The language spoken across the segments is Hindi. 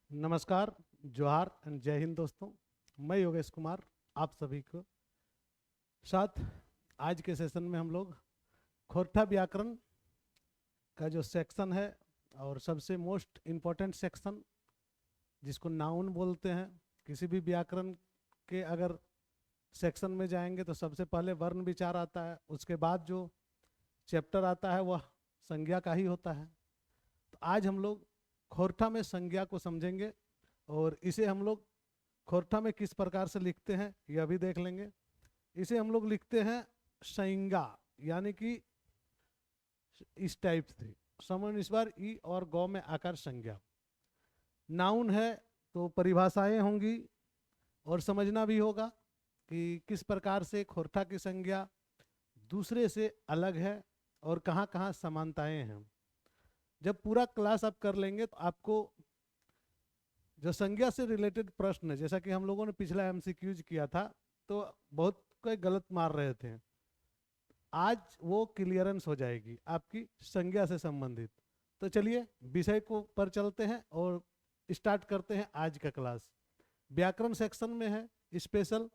नमस्कार, जोहार एंड जय हिंद दोस्तों। मैं योगेश कुमार आप सभी को साथ आज के सेशन में हम लोग खोरठा व्याकरण का जो सेक्शन है और सबसे मोस्ट इम्पोर्टेंट सेक्शन जिसको नाउन बोलते हैं। किसी भी व्याकरण के अगर सेक्शन में जाएंगे तो सबसे पहले वर्ण विचार आता है, उसके बाद जो चैप्टर आता है वह संज्ञा का ही होता है। तो आज हम लोग खोरठा में संज्ञा को समझेंगे और इसे हम लोग खोरठा में किस प्रकार से लिखते हैं यह भी देख लेंगे। इसे हम लोग लिखते हैं संज्ञा, यानी कि इस टाइप से समन इस बार ई और गौ में आकर संज्ञा। नाउन है तो परिभाषाएं होंगी और समझना भी होगा कि किस प्रकार से खोरठा की संज्ञा दूसरे से अलग है और कहाँ कहाँ समानताएं हैं। जब पूरा क्लास आप कर लेंगे तो आपको जो संज्ञा से रिलेटेड प्रश्न है, जैसा कि हम लोगों ने पिछला एमसीक्यूज किया था तो बहुत कोई गलत मार रहे थे, आज वो क्लियरेंस हो जाएगी आपकी संज्ञा से संबंधित। तो चलिए विषय को पर चलते हैं और स्टार्ट करते हैं आज का क्लास। व्याकरण सेक्शन में है स्पेशल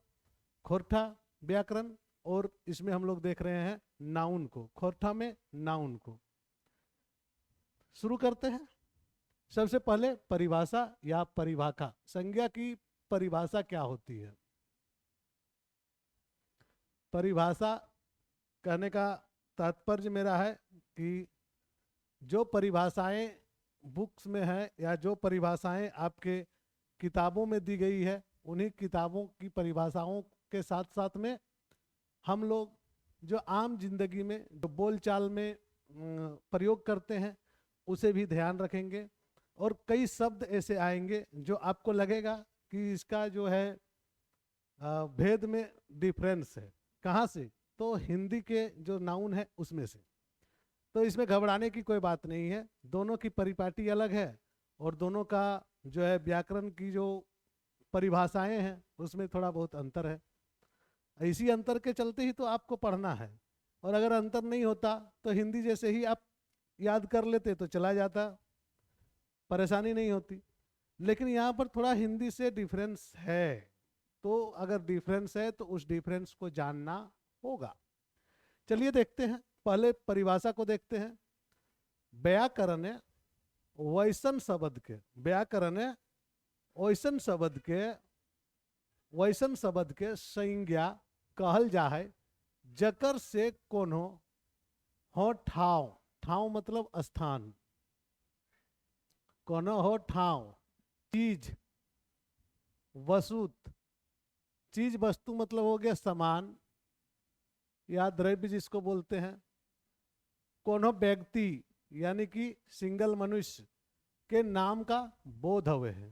खोरठा व्याकरण, और इसमें हम लोग देख रहे हैं नाउन को, खोरठा में नाउन को। शुरू करते हैं। सबसे पहले परिभाषा या परिभाषा, संज्ञा की परिभाषा क्या होती है। परिभाषा कहने का तात्पर्य मेरा है कि जो परिभाषाएं बुक्स में है या जो परिभाषाएं आपके किताबों में दी गई है, उन्हीं किताबों की परिभाषाओं के साथ साथ में हम लोग जो आम जिंदगी में जो बोलचाल में प्रयोग करते हैं उसे भी ध्यान रखेंगे। और कई शब्द ऐसे आएंगे जो आपको लगेगा कि इसका जो है भेद में डिफरेंस है। कहाँ से? तो हिंदी के जो नाउन है उसमें से। तो इसमें घबराने की कोई बात नहीं है, दोनों की परिपाटी अलग है और दोनों का जो है व्याकरण की जो परिभाषाएं हैं उसमें थोड़ा बहुत अंतर है। इसी अंतर के चलते ही तो आपको पढ़ना है, और अगर अंतर नहीं होता तो हिंदी जैसे ही आप याद कर लेते तो चला जाता, परेशानी नहीं होती। लेकिन यहाँ पर थोड़ा हिंदी से डिफरेंस है, तो अगर डिफरेंस है तो उस डिफरेंस को जानना होगा। चलिए देखते हैं, पहले परिभाषा को देखते हैं। व्याकरण वैसन शब्द के, व्याकरण वैसन शब्द के, वैसन शब्द के संज्ञा कहल जा है जकर से कोनो हो ठाव, ठाव मतलब स्थान, कोनो हो ठाव, चीज, वस्तु, चीज वस्तु मतलब हो गया सामान या द्रव्य जिसको बोलते हैं। कोनो व्यक्ति यानी कि सिंगल मनुष्य के नाम का बोध हुए है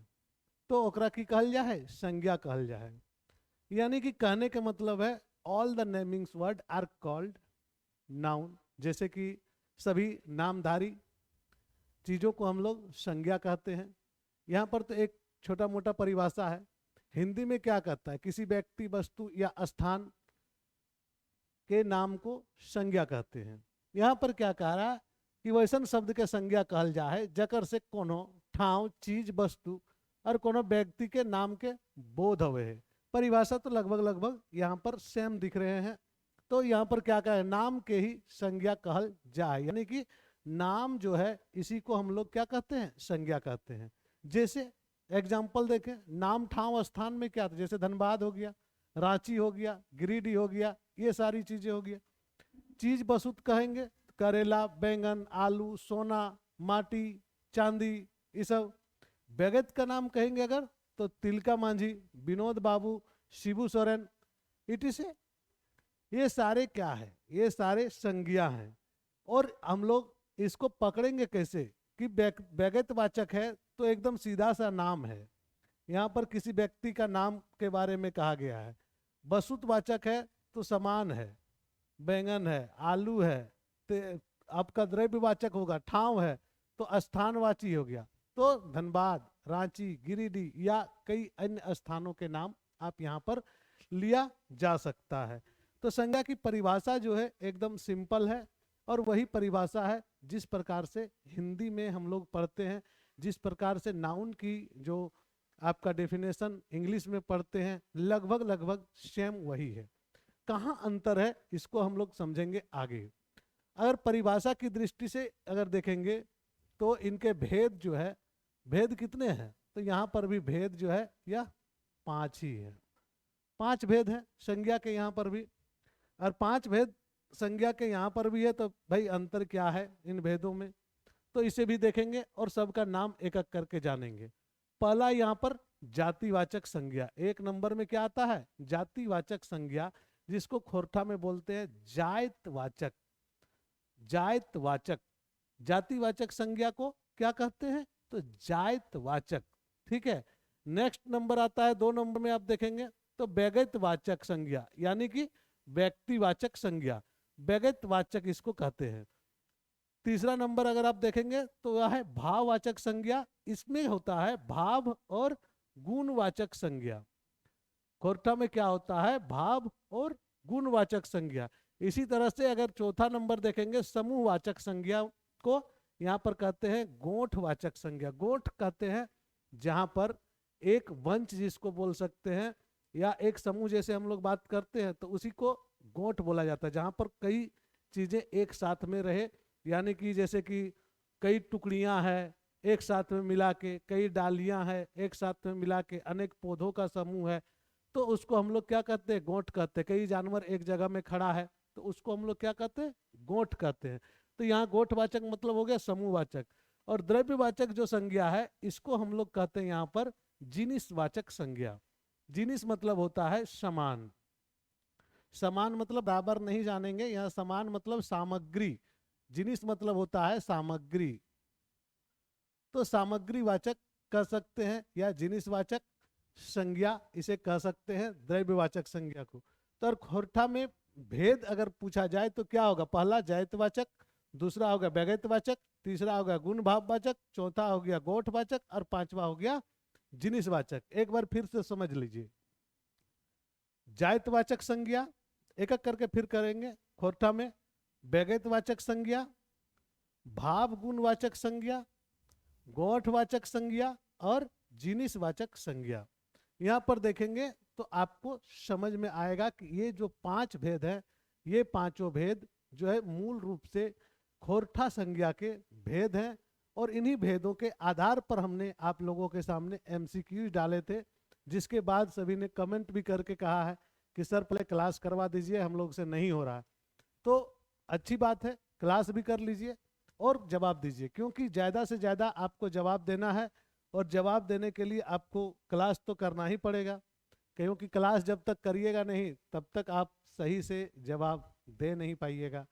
तो ओकरा की कहल जा है, संज्ञा कहल जा है। यानी कि कहने का मतलब है all the namings word are called noun, जैसे कि सभी नामधारी चीज़ों को हम लोग संज्ञा कहते हैं। यहाँ पर तो एक छोटा मोटा परिभाषा है, हिंदी में क्या कहता है, किसी व्यक्ति वस्तु या स्थान के नाम को संज्ञा कहते हैं। यहाँ पर क्या कह रहा है कि वैसन शब्द के संज्ञा कहल जा है जकर से कोनो ठाव, चीज, वस्तु और कोनो व्यक्ति के नाम के बोध हुए है। परिभाषा तो लगभग लगभग यहाँ पर सेम दिख रहे हैं। तो यहाँ पर क्या कहा है, नाम के ही संज्ञा कहल जाए, यानी कि नाम जो है इसी को हम लोग क्या कहते हैं, संज्ञा कहते हैं। जैसे एग्जाम्पल देखें, नाम ठाव स्थान में क्या था, जैसे धनबाद हो गया, रांची हो गया, गिरिडीह हो गया, ये सारी चीजें हो गया। चीज वस्तु कहेंगे करेला, बैंगन, आलू, सोना, माटी, चांदी, ये सब। व्यक्ति का नाम कहेंगे अगर तो तिलका मांझी, विनोद बाबू, शिबू सोरेन, इटिसे, ये सारे क्या है, ये सारे संज्ञा हैं। और हम लोग इसको पकड़ेंगे कैसे कि व्यक्तिवाचक है तो एकदम सीधा सा नाम है, यहाँ पर किसी व्यक्ति का नाम के बारे में कहा गया है। वस्तुवाचक है तो सामान है, बैंगन है, आलू है, तो आपका द्रव्यवाचक होगा, ठाव है तो स्थानवाची हो गया। तो धनबाद, रांची, गिरिडीह या कई अन्य स्थानों के नाम आप यहाँ पर लिया जा सकता है। तो संज्ञा की परिभाषा जो है एकदम सिंपल है और वही परिभाषा है जिस प्रकार से हिंदी में हम लोग पढ़ते हैं। जिस प्रकार से नाउन की जो आपका डेफिनेशन इंग्लिश में पढ़ते हैं लगभग लगभग सेम वही है। कहाँ अंतर है इसको हम लोग समझेंगे आगे। अगर परिभाषा की दृष्टि से अगर देखेंगे तो इनके भेद जो है, भेद कितने हैं, तो यहाँ पर भी भेद जो है यह 5 ही है। 5 भेद हैं संज्ञा के यहाँ पर भी, और 5 भेद संज्ञा के यहाँ पर भी है, तो भाई अंतर क्या है इन भेदों में, तो इसे भी देखेंगे और सबका नाम एक एक करके जानेंगे। पहला यहाँ पर जातिवाचक संज्ञा, 1 नंबर में क्या आता है, जातिवाचक संज्ञा, जिसको खोरठा में बोलते हैं जायतवाचक। जायतवाचक, जातिवाचक संज्ञा को क्या कहते हैं, तो जायतवाचक। ठीक है। नेक्स्ट नंबर आता है 2 नंबर में आप देखेंगे तो व्यक्तिवाचक संज्ञा, यानी कि व्यक्तिवाचक संज्ञा, व्यक्तिवाचक इसको कहते हैं। तीसरा नंबर अगर आप देखेंगे तो वह है भाववाचक संज्ञा, इसमें होता है भाव और गुणवाचक संज्ञा। खोरठा में क्या होता है, भाव और गुणवाचक संज्ञा। इसी तरह से अगर चौथा नंबर देखेंगे समूहवाचक संज्ञा को यहाँ पर कहते हैं गोठवाचक संज्ञा। गोठ कहते हैं जहाँ पर एक वंश जिसको बोल सकते हैं, या एक समूह जैसे हम लोग बात करते हैं तो उसी को गोठ बोला जाता है, जहाँ पर कई चीजें एक साथ में रहे, यानी कि जैसे कि कई टुकड़ियां हैं एक साथ में मिला के, कई डालियां हैं एक साथ में मिला के, अनेक पौधों का समूह है, तो उसको हम लोग क्या कहते हैं, गोठ कहते हैं। कई जानवर एक जगह में खड़ा है तो उसको हम लोग क्या कहते हैं, गोठ कहते हैं। तो यहाँ गोठवाचक मतलब हो गया समूहवाचक। और द्रव्यवाचक जो संज्ञा है इसको हम लोग कहते हैं यहाँ पर जिनिसवाचक संज्ञा। जिनिस मतलब होता है समान, समान मतलब बराबर नहीं जानेंगे, यहाँ समान मतलब सामग्री, जिनिस मतलब होता है सामग्री, तो सामग्रीवाचक कह सकते हैं या जिनिसवाचक संज्ञा इसे कह सकते हैं द्रव्यवाचक संज्ञा को। तो खोरठा में भेद अगर पूछा जाए तो क्या होगा, पहला जायतवाचक, दूसरा हो गया व्यक्तिवाचक, तीसरा हो गया गुण भाववाचक, चौथा हो गया गोठवाचक और पांचवा हो गया जिनिसवाचक। एक बार फिर से समझ लीजिए, जायतवाचक संज्ञा एक एक करके फिर करेंगे खोरठा में, व्यक्तिवाचक संज्ञा, भाव गुणवाचक संज्ञा, गोठवाचक संज्ञा और जिनिसवाचक संज्ञा। यहाँ पर देखेंगे तो आपको समझ में आएगा कि ये जो 5 भेद है, ये पांचों भेद जो है मूल रूप से खोरठा संज्ञा के भेद हैं। और इन्हीं भेदों के आधार पर हमने आप लोगों के सामने MCQs डाले थे, जिसके बाद सभी ने कमेंट भी करके कहा है कि सर पहले क्लास करवा दीजिए, हम लोग से नहीं हो रहा है। तो अच्छी बात है, क्लास भी कर लीजिए और जवाब दीजिए, क्योंकि ज़्यादा से ज़्यादा आपको जवाब देना है, और जवाब देने के लिए आपको क्लास तो करना ही पड़ेगा, क्योंकि क्लास जब तक करिएगा नहीं तब तक आप सही से जवाब दे नहीं पाइएगा।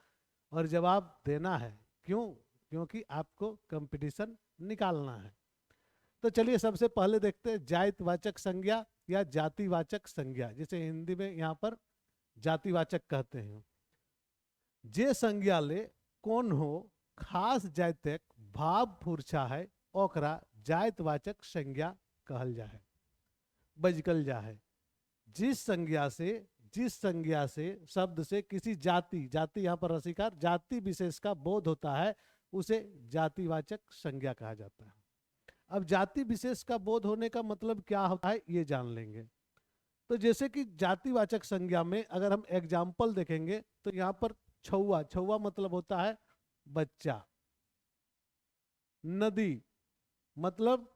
और जवाब देना है, क्यों, क्योंकि आपको कंपटीशन निकालना है। तो चलिए सबसे पहले देखते हैं जातिवाचक संज्ञा या जातिवाचक संज्ञा, जिसे हिंदी में यहाँ पर जातिवाचक कहते हैं। जे संज्ञा ले कौन हो खास जातक भाव फूर्छा है, ओकरा जातिवाचक संज्ञा कहल जाए, बजकल जाए। जिस संज्ञा से शब्द से किसी जाति, जाति यहाँ पर रसिकार, जाति विशेष का बोध होता है, उसे जातिवाचक संज्ञा कहा जाता है। अब जाति विशेष का बोध होने का मतलब क्या होता है ये जान लेंगे। तो जैसे कि जातिवाचक संज्ञा में अगर हम एग्जाम्पल देखेंगे तो यहाँ पर छौआ, छौआ मतलब होता है बच्चा, नदी मतलब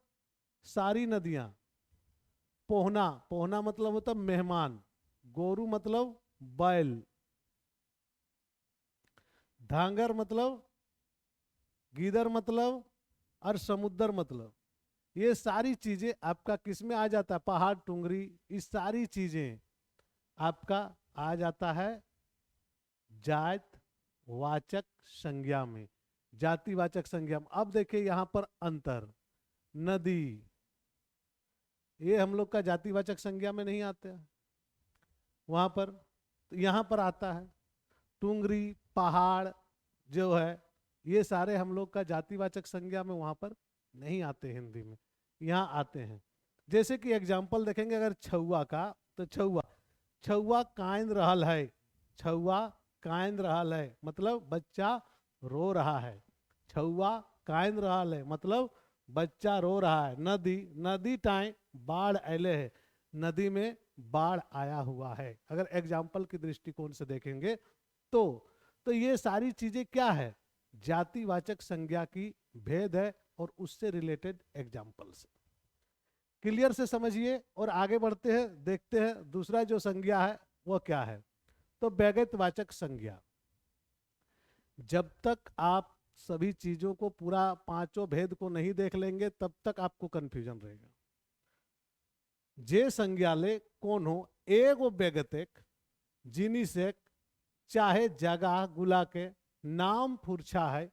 सारी नदियां, पोहना, पोहना मतलब होता मेहमान, गोरू मतलब बैल, धांगर मतलब गीदड़ मतलब, और समुद्र मतलब। ये सारी चीजें आपका किस में आ जाता है, पहाड़ टुंगरी, इस सारी चीजें आपका आ जाता है जातिवाचक संज्ञा में, जातिवाचक संज्ञा में। अब देखिए यहाँ पर अंतर, नदी ये हम लोग का जातिवाचक संज्ञा में नहीं आते हैं, वहां पर तो यहाँ पर आता है। टुंगरी, पहाड़ जो है ये सारे हम लोग का जातिवाचक संज्ञा में वहां पर नहीं आते, हिंदी में यहाँ आते हैं। जैसे कि एग्जाम्पल देखेंगे अगर छौआ का, तो छौआ, छौआ कांद रहल है, छौआ कांद रहल है मतलब बच्चा रो रहा है, छौआ कांद रहल है मतलब बच्चा रो रहा है, नदी, नदी टाइम बाढ़ आए है, नदी में बाढ़ आया हुआ है, अगर एग्जाम्पल की दृष्टिकोण से देखेंगे तो। तो ये सारी चीजें क्या है, जातिवाचक संज्ञा की भेद है और उससे रिलेटेड एग्जाम्पल्स। क्लियर से समझिए और आगे बढ़ते हैं, देखते हैं दूसरा जो संज्ञा है वो क्या है। तो व्यगतवाचक संज्ञा, जब तक आप सभी चीजों को पूरा पांचों भेद को नहीं देख लेंगे तब तक आपको कंफ्यूजन रहेगा। जे संज्ञा ले कौन हो एगो व्यगतिक जिनिसेक चाहे जगह गुला के नाम फुरछा है,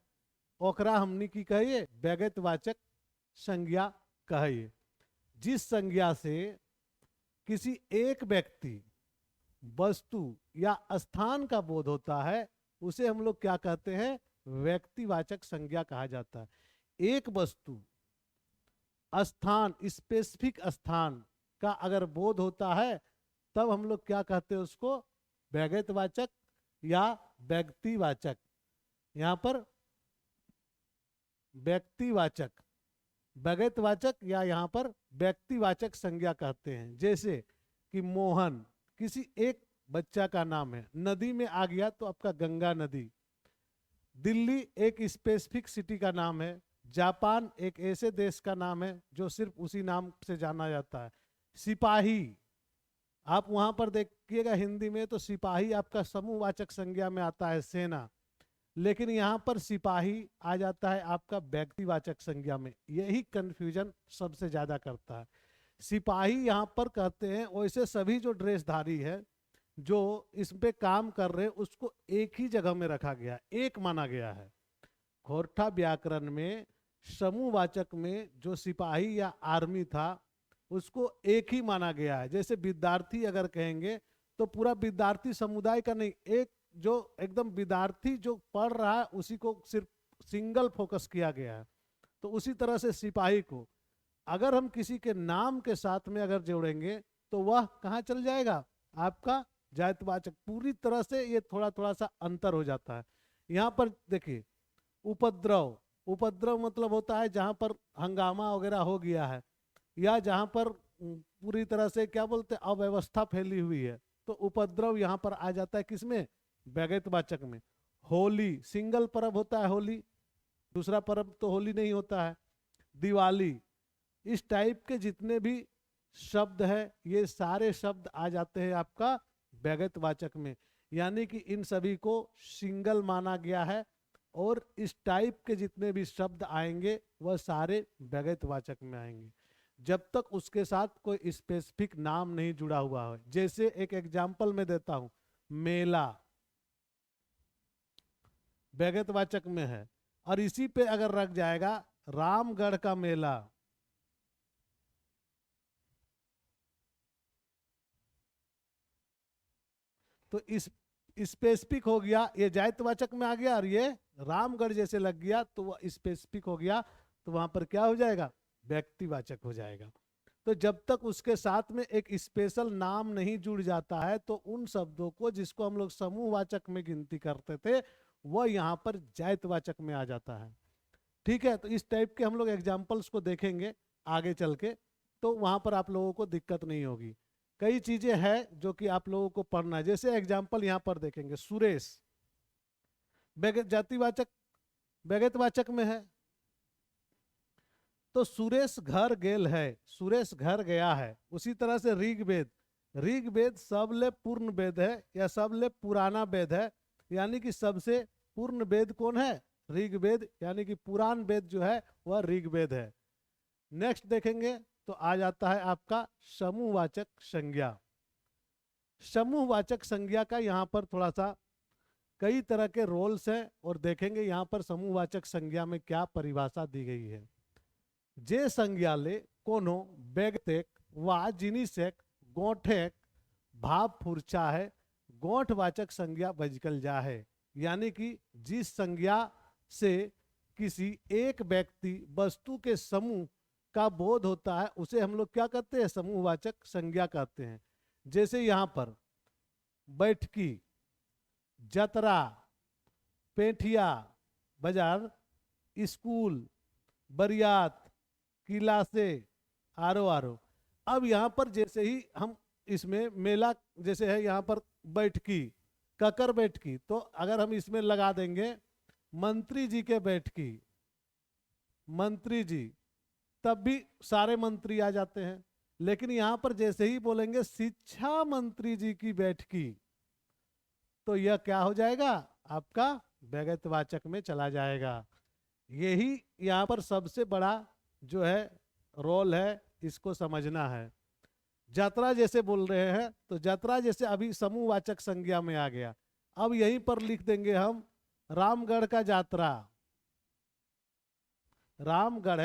ओकरा हमनी की कहिए व्यगतवाचक संज्ञा कहिए। जिस संज्ञा से किसी एक व्यक्ति, वस्तु या स्थान का बोध होता है उसे हम लोग क्या कहते हैं, व्यक्तिवाचक संज्ञा कहा जाता है। एक वस्तु, स्थान, स्पेसिफिक स्थान का अगर बोध होता है तब हम लोग क्या कहते हैं उसको, व्यक्तिवाचक या व्यक्तिवाचक। यहां पर व्यक्तिवाचक, व्यक्तिवाचक या यहां पर व्यक्तिवाचक संज्ञा कहते हैं। जैसे कि मोहन किसी एक बच्चा का नाम है, नदी में आ गया तो आपका गंगा नदी। दिल्ली एक स्पेसिफिक सिटी का नाम है। जापान एक ऐसे देश का नाम है जो सिर्फ उसी नाम से जाना जाता है। सिपाही, आप वहां पर देखिएगा हिंदी में तो सिपाही आपका समूहवाचक संज्ञा में आता है, सेना, लेकिन यहाँ पर सिपाही आ जाता है आपका व्यक्तिवाचक संज्ञा में। यही कंफ्यूजन सबसे ज्यादा करता है। सिपाही यहाँ पर कहते हैं, वैसे सभी जो ड्रेसधारी है जो इस पे काम कर रहे हैं उसको एक ही जगह में रखा गया, एक माना गया है। खोरठा व्याकरण में समूहवाचक में जो सिपाही या आर्मी था उसको एक ही माना गया है। जैसे विद्यार्थी अगर कहेंगे तो पूरा विद्यार्थी समुदाय का नहीं, एक जो एकदम विद्यार्थी जो पढ़ रहा है उसी को सिर्फ सिंगल फोकस किया गया है। तो उसी तरह से सिपाही को अगर हम किसी के नाम के साथ में अगर जोड़ेंगे तो वह कहाँ चल जाएगा, आपका जातिवाचक। पूरी तरह से ये थोड़ा थोड़ा सा अंतर हो जाता है। यहाँ पर देखिए उपद्रव, उपद्रव मतलब होता है जहाँ पर हंगामा वगैरह हो गया है या जहाँ पर पूरी तरह से क्या बोलते हैं अव्यवस्था फैली हुई है, तो उपद्रव यहाँ पर आ जाता है किसमें, व्यक्तिवाचक में। होली सिंगल पर्व होता है, होली, दूसरा पर्व तो होली नहीं होता है। दिवाली, इस टाइप के जितने भी शब्द है ये सारे शब्द आ जाते हैं आपका व्यक्तिवाचक में, यानी कि इन सभी को सिंगल माना गया है और इस टाइप के जितने भी शब्द आएंगे वह सारे व्यक्तिवाचक में आएंगे जब तक उसके साथ कोई स्पेसिफिक नाम नहीं जुड़ा हुआ है। जैसे एक एग्जाम्पल मैं देता हूं, मेला व्यक्तिवाचक में है और इसी पे अगर रख जाएगा रामगढ़ का मेला, तो इस स्पेसिफिक हो गया, ये जातिवाचक में आ गया और ये रामगढ़ जैसे लग गया तो वह स्पेसिफिक हो गया, तो वहां पर क्या हो जाएगा, व्यक्तिवाचक हो जाएगा। तो जब तक उसके साथ में एक स्पेशल नाम नहीं जुड़ जाता है तो उन शब्दों को जिसको हम लोग समूहवाचक में गिनती करते थे वह यहाँ पर जातिवाचक में आ जाता है। ठीक है, तो इस टाइप के हम लोग एग्जाम्पल्स को देखेंगे आगे चल के, तो वहां पर आप लोगों को दिक्कत नहीं होगी। कई चीजें हैं जो कि आप लोगों को पढ़ना है। जैसे एग्जाम्पल यहाँ पर देखेंगे, सुरेश जातिवाचक व्यक्तिवाचक में है, तो सुरेश घर गेल है, सुरेश घर गया है। उसी तरह से ऋग्वेद, ऋग्वेद सबले पूर्ण वेद है या सबले पुराना वेद है, यानी कि सबसे पूर्ण वेद कौन है, ऋग्वेद, यानी कि पुरान वेद जो है वह ऋग्वेद है। नेक्स्ट देखेंगे तो आ जाता है आपका समूहवाचक संज्ञा। समूहवाचक संज्ञा का यहाँ पर थोड़ा सा कई तरह के रोल्स हैं और देखेंगे यहाँ पर समूहवाचक संज्ञा में क्या परिभाषा दी गई है। जे संज्ञा ले कोनो व्यक्तिक वा जिनिसेक गोठेक भाव फुरचा है गोठवाचक संज्ञा बजकल जा है, यानी कि जिस संज्ञा से किसी एक व्यक्ति वस्तु के समूह का बोध होता है उसे हम लोग क्या कहते हैं, समूहवाचक संज्ञा कहते हैं। जैसे यहाँ पर बैठकी, जतरा, पेठिया बाजार, स्कूल, बरियात, किला से, आरो आरो। अब यहाँ पर जैसे ही हम इसमें मेला जैसे है यहाँ पर बैठकी, ककर बैठकी, तो अगर हम इसमें लगा देंगे मंत्री जी के बैठकी, मंत्री जी, तब भी सारे मंत्री आ जाते हैं। लेकिन यहाँ पर जैसे ही बोलेंगे शिक्षा मंत्री जी की बैठकी, तो यह क्या हो जाएगा, आपका व्यक्तिवाचक में चला जाएगा। यही यहाँ पर सबसे बड़ा जो है रोल है, इसको समझना है। यात्रा जैसे बोल रहे हैं तो यात्रा जैसे अभी समूहवाचक संज्ञा में आ गया। अब यहीं पर लिख देंगे हम रामगढ़ का यात्रा, रामगढ़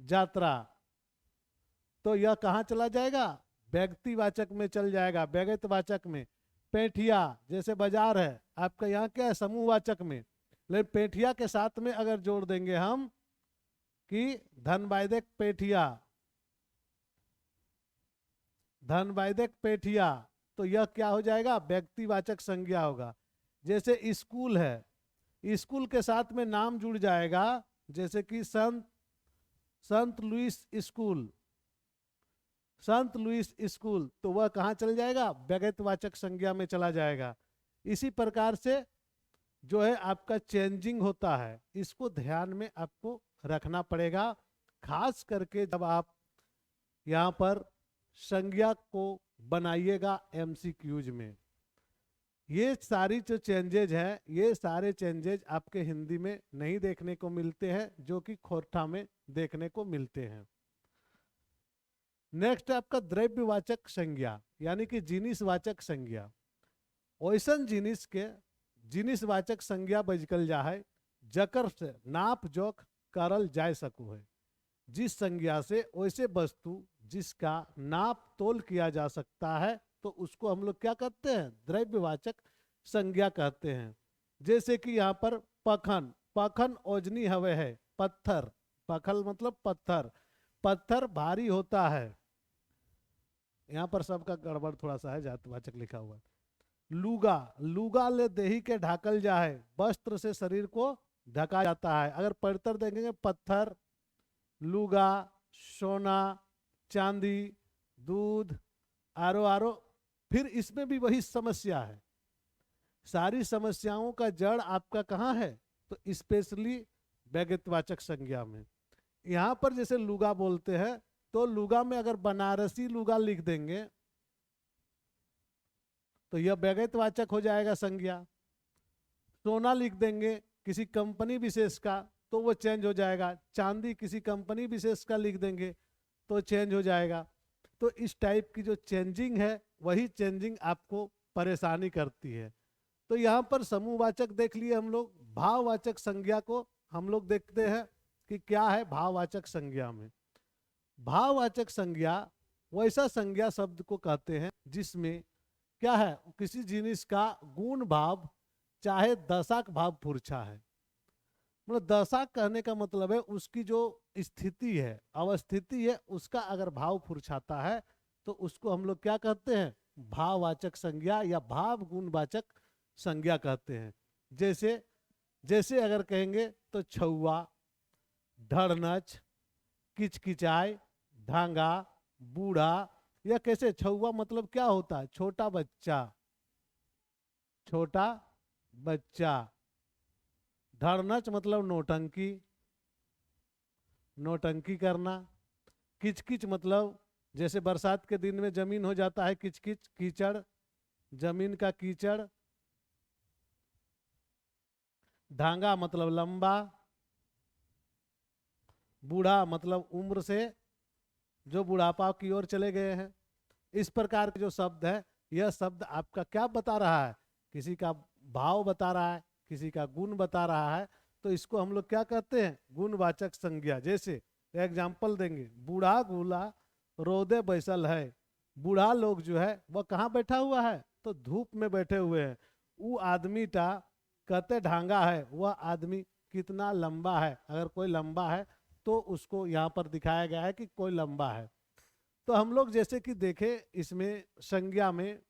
यात्रा, तो यह कहाँ चला जाएगा, व्यक्तिवाचक में चल जाएगा, व्यक्तिवाचक में। पेठिया जैसे बाजार है आपका, यहाँ क्या है, समूहवाचक में। लेकिन पेठिया के साथ में अगर जोड़ देंगे हम कि धनवैदक पेठिया, धनवैदक पेठिया, तो यह क्या हो जाएगा, व्यक्तिवाचक संज्ञा होगा। जैसे स्कूल है, स्कूल के साथ में नाम जुड़ जाएगा, जैसे कि संत लुइस स्कूल, संत लुइस स्कूल, तो वह कहाँ चल जाएगा, व्यक्तिवाचक संज्ञा में चला जाएगा। इसी प्रकार से जो है आपका चेंजिंग होता है, इसको ध्यान में आपको रखना पड़ेगा, खास करके जब आप यहाँ पर संज्ञा को बनाइएगा एमसीक्यूज में। ये सारी जो चेंजेज हैं, ये सारे चेंजेज आपके हिंदी में नहीं देखने को मिलते हैं, जो कि खोरठा में देखने को मिलते हैं। नेक्स्ट आपका द्रव्यवाचक संज्ञा, यानी कि जिनिसवाचक संज्ञा। ओइसन जिनिस के जिनिसवाचक संज्ञा बजकल जा है, जकर से नाप जोख करल जा सकू है। जिस संज्ञा से वैसे वस्तु जिसका नाप तोल किया जा सकता है, तो उसको हम लोग क्या कहते हैं, द्रव्यवाचक संज्ञा कहते हैं। जैसे कि यहाँ पर पखन, पखन ओजनी हवे है, पत्थर, पखल मतलब पत्थर, पत्थर भारी होता है। यहाँ पर सबका गड़बड़ थोड़ा सा है, जातवाचक लिखा हुआ है। लूगा, लूगा ले देही के ढाकल जाए, वस्त्र से शरीर को ढका जाता है। अगर पढ़तर देखेंगे पत्थर, लूगा, सोना, चांदी, दूध, आरो आरो, फिर इसमें भी वही समस्या है। सारी समस्याओं का जड़ आपका कहाँ है, तो स्पेशली व्यक्तिवाचक संज्ञा में। यहाँ पर जैसे लुगा बोलते हैं, तो लुगा में अगर बनारसी लुगा लिख देंगे तो यह व्यक्तिवाचक हो जाएगा संज्ञा। सोना लिख देंगे किसी कंपनी विशेष का, तो वो चेंज हो जाएगा। चांदी किसी कंपनी विशेष का लिख देंगे तो चेंज हो जाएगा। तो इस टाइप की जो चेंजिंग है, वही चेंजिंग आपको परेशानी करती है। तो यहाँ पर समूहवाचक देख लिए हम लोग। भाववाचक संज्ञा को हम लोग देखते हैं कि क्या है भाववाचक संज्ञा में। भाववाचक संज्ञा वैसा संज्ञा शब्द को कहते हैं जिसमें क्या है, किसी जिनिस का गुण भाव चाहे दशाक भाव पुरछा है। मतलब दशा कहने का मतलब है उसकी जो स्थिति है, अवस्थिति है, उसका अगर भाव फुरछाता है तो उसको हम लोग क्या कहते हैं, भाववाचक संज्ञा या भाव गुणवाचक संज्ञा कहते हैं। जैसे जैसे अगर कहेंगे तो छौआ, ढड़नच, किचकिचाई, ढांगा, बूढ़ा, या कैसे छौआ मतलब क्या होता है, छोटा बच्चा, छोटा बच्चा। धड़नच मतलब नौटंकी, नौटंकी करना। किचकिच मतलब जैसे बरसात के दिन में जमीन हो जाता है किचकिच, कीचड़, जमीन का कीचड़। ढांगा मतलब लंबा। बूढ़ा मतलब उम्र से जो बुढ़ापा की ओर चले गए हैं। इस प्रकार के जो शब्द है, यह शब्द आपका क्या बता रहा है, किसी का भाव बता रहा है, किसी का गुण बता रहा है। तो इसको हम लोग क्या कहते हैं, गुणवाचक संज्ञा। जैसे एग्जाम्पल देंगे, बूढ़ा गुला रोदे बैसल है। बूढ़ा लोग जो है वह कहाँ बैठा हुआ है, तो धूप में बैठे हुए हैं। वो आदमी टा कहते ढांगा है, वह आदमी कितना लंबा है। अगर कोई लंबा है तो उसको यहाँ पर दिखाया गया है कि कोई लंबा है। तो हम लोग जैसे कि देखें इसमें संज्ञा में,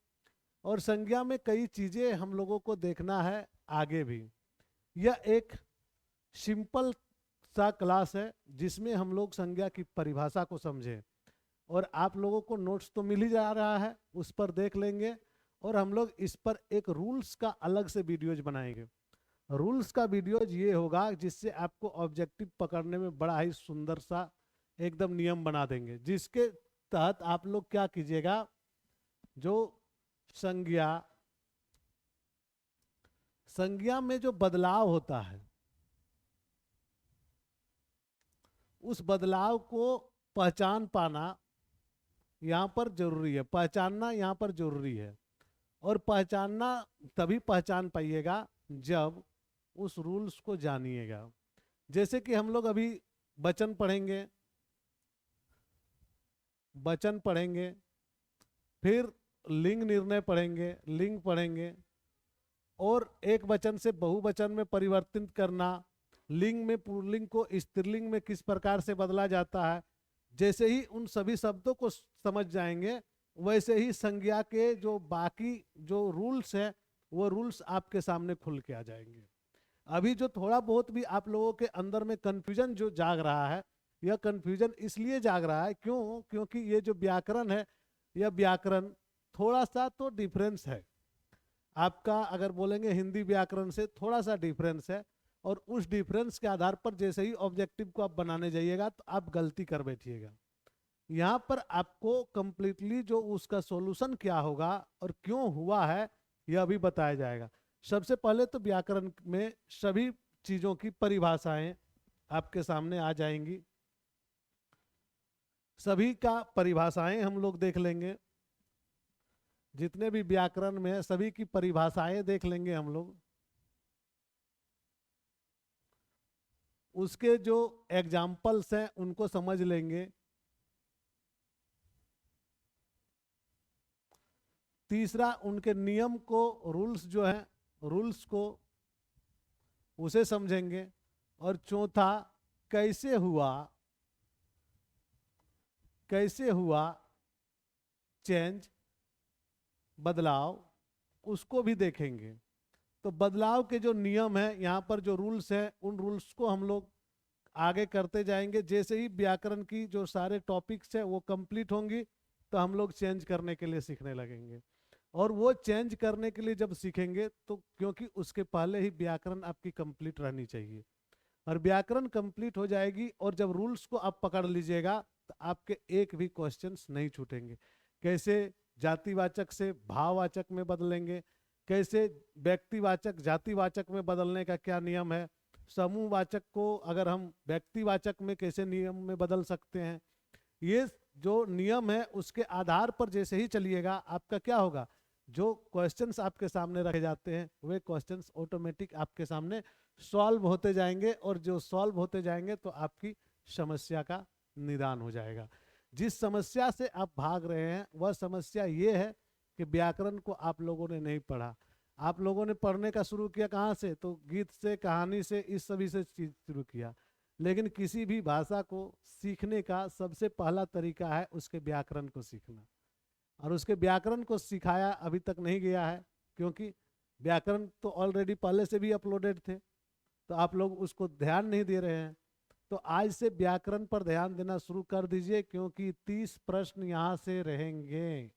और संज्ञा में कई चीज़ें हम लोगों को देखना है आगे भी। यह एक सिंपल सा क्लास है जिसमें हम लोग संज्ञा की परिभाषा को समझें। और आप लोगों को नोट्स तो मिल ही जा रहा है, उस पर देख लेंगे। और हम लोग इस पर एक रूल्स का अलग से वीडियोज बनाएंगे। रूल्स का वीडियोज ये होगा जिससे आपको ऑब्जेक्टिव पकड़ने में बड़ा ही सुंदर सा एकदम नियम बना देंगे, जिसके तहत आप लोग क्या कीजिएगा, जो संज्ञा में जो बदलाव होता है उस बदलाव को पहचान पाना यहाँ पर जरूरी है, पहचानना यहाँ पर जरूरी है। और पहचानना तभी पहचान पाइएगा जब उस रूल्स को जानिएगा। जैसे कि हम लोग अभी वचन पढ़ेंगे, फिर लिंग निर्णय पढ़ेंगे, लिंग पढ़ेंगे, और एक वचन से बहुवचन में परिवर्तित करना, लिंग में पुल्लिंग को स्त्रीलिंग में किस प्रकार से बदला जाता है। जैसे ही उन सभी शब्दों को समझ जाएंगे, वैसे ही संज्ञा के जो बाकी जो रूल्स है वो रूल्स आपके सामने खुल के आ जाएंगे। अभी जो थोड़ा बहुत भी आप लोगों के अंदर में कंफ्यूजन जो जाग रहा है, यह कंफ्यूजन इसलिए जाग रहा है क्योंकि ये जो व्याकरण है, यह व्याकरण थोड़ा सा तो डिफरेंस है। आपका अगर बोलेंगे हिंदी व्याकरण से थोड़ा सा डिफरेंस है, और उस डिफरेंस के आधार पर जैसे ही ऑब्जेक्टिव को आप बनाने जाइएगा तो आप गलती कर बैठिएगा। यहाँ पर आपको कंप्लीटली जो उसका सॉल्यूशन क्या होगा और क्यों हुआ है यह भी बताया जाएगा। सबसे पहले तो व्याकरण में सभी चीजों की परिभाषाएं आपके सामने आ जाएंगी। सभी का परिभाषाएं हम लोग देख लेंगे, जितने भी व्याकरण में है सभी की परिभाषाएं देख लेंगे हम लोग। उसके जो एग्जाम्पल्स हैं उनको समझ लेंगे। तीसरा, उनके नियम को, रूल्स जो है, रूल्स को उसे समझेंगे। और चौथा, कैसे हुआ चेंज, बदलाव, उसको भी देखेंगे। तो बदलाव के जो नियम है, यहाँ पर जो रूल्स हैं, उन रूल्स को हम लोग आगे करते जाएंगे। जैसे ही व्याकरण की जो सारे टॉपिक्स हैं वो कंप्लीट होंगी तो हम लोग चेंज करने के लिए सीखने लगेंगे। और वो चेंज करने के लिए जब सीखेंगे तो क्योंकि उसके पहले ही व्याकरण आपकी कंप्लीट रहनी चाहिए, और व्याकरण कंप्लीट हो जाएगी और जब रूल्स को आप पकड़ लीजिएगा तो आपके एक भी क्वेश्चंस नहीं छूटेंगे। कैसे जातिवाचक से भाववाचक में बदलेंगे, कैसे व्यक्तिवाचक जातिवाचक में बदलने का क्या नियम है, समूहवाचक को अगर हम व्यक्तिवाचक में कैसे नियम में बदल सकते हैं। ये जो नियम है उसके आधार पर जैसे ही चलिएगा आपका क्या होगा, जो क्वेश्चंस आपके सामने रखे जाते हैं वे क्वेश्चंस ऑटोमेटिक आपके सामने सॉल्व होते जाएंगे, और जो सॉल्व होते जाएंगे तो आपकी समस्या का निदान हो जाएगा। जिस समस्या से आप भाग रहे हैं वह समस्या ये है कि व्याकरण को आप लोगों ने नहीं पढ़ा। आप लोगों ने पढ़ने का शुरू किया कहाँ से, तो गीत से, कहानी से, इस सभी से चीज शुरू किया। लेकिन किसी भी भाषा को सीखने का सबसे पहला तरीका है उसके व्याकरण को सीखना, और उसके व्याकरण को सिखाया अभी तक नहीं गया है, क्योंकि व्याकरण तो ऑलरेडी पहले से भी अपलोडेड थे, तो आप लोग उसको ध्यान नहीं दे रहे हैं। तो आज से व्याकरण पर ध्यान देना शुरू कर दीजिए, क्योंकि 30 प्रश्न यहाँ से रहेंगे।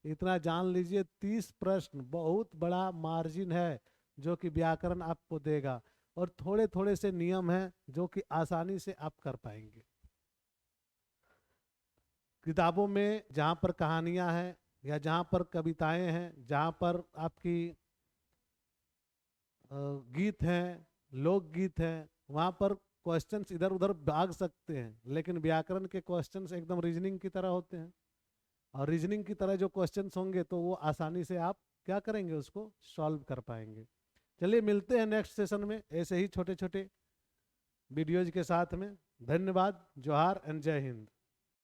इतना जान लीजिए, 30 प्रश्न बहुत बड़ा मार्जिन है जो कि व्याकरण आपको देगा, और थोड़े थोड़े से नियम हैं जो कि आसानी से आप कर पाएंगे। किताबों में जहाँ पर कहानियाँ हैं या जहाँ पर कविताएं हैं, जहाँ पर आपकी गीत हैं, लोकगीत हैं, वहाँ पर क्वेश्चंस इधर उधर भाग सकते हैं, लेकिन व्याकरण के क्वेश्चंस एकदम रीजनिंग की तरह होते हैं। और रीजनिंग की तरह जो क्वेश्चंस होंगे तो वो आसानी से आप क्या करेंगे, उसको सॉल्व कर पाएंगे। चलिए मिलते हैं नेक्स्ट सेशन में ऐसे ही छोटे छोटे वीडियोज के साथ में। धन्यवाद, जोहार एंड जय हिंद।